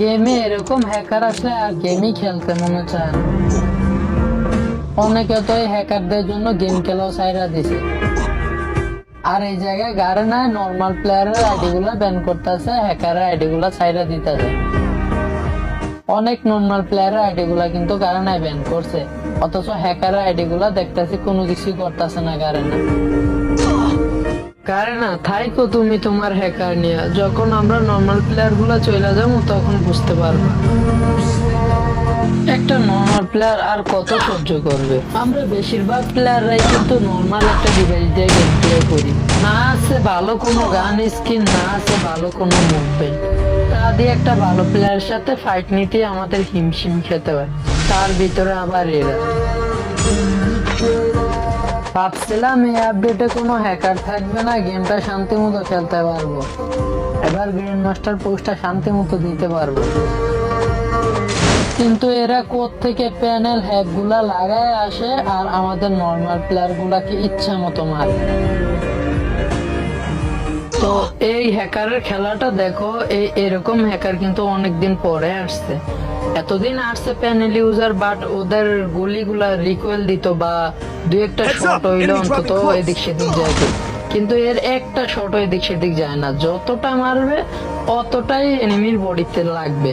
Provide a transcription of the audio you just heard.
গেমে এরকম হ্যাকার আসলে আর গেমই খেলতে মনে চায় না। অনেকে তো এই হ্যাকারদের জন্য গেম খেলাও ছাইড়া দিছে। আর এই জায়গায় গাড়ে না নর্মাল প্লেয়ারের আইডি গুলা ব্যান করতেছে, হ্যাকারের আইডি গুলা ছাইড়া দিতেছে। অনেক নর্মাল প্লেয়ারের আইডি গুলা কিন্তু গাড়ে নাই ব্যান করছে, অথচ হ্যাকারের আইডি গুলা দেখতেছি কোনো কিছুই করতেছে না গাড়ে না। কারণা থাইকো তুমি তোমার হ্যাকার নিয়ে, যখন আমরা নর্মাল প্লেয়ার গুলা চলে যাবো তখন বুঝতে পারবো। একটা নর্মাল প্লেয়ার আর কত সহ্য করবে? আমরা বেশিরভাগ প্লেয়াররাই কিন্তু নর্মাল একটা ডিভাইস দিয়ে গেম প্লে করি। না আছে ভালো কোনো গান স্কিন, না আছে ভালো কোনো মুভমেন্ট। তা দিয়ে একটা ভালো প্লেয়ারের সাথে ফাইট নিতে আমাদের হিমশিম খেতে হয়, তার ভিতরে আবার এরা। ভাবছিলাম এই আপডেটে কোনো হ্যাকার থাকবে না, গেমটা শান্তি মতো খেলতে পারবো, এবার গ্র্যান্ড মাস্টার পোস্টটা শান্তি মতো দিতে পারবো। কিন্তু এরা কোত্থেকে প্যানেল হ্যাক গুলা লাগায় আসে আর আমাদের নর্মাল প্লেয়ার গুলাকে ইচ্ছা মতো মারে। তো এই হ্যাকারের খেলাটা দেখো, এরকম হ্যাকার কিন্তু অনেকদিন পরে আসছে। এতদিন আসছে প্যানেল ইউজার, বাট ওদের গুলিগুলা রিকোয়েল দিত বা দুই একটা শট হইলে অন্তত এদিক সেদিক যায়। কিন্তু এর একটা শট এদিক সেদিক যায় না, যতটা মারবে অতটাই এনিমির বডিতে লাগবে।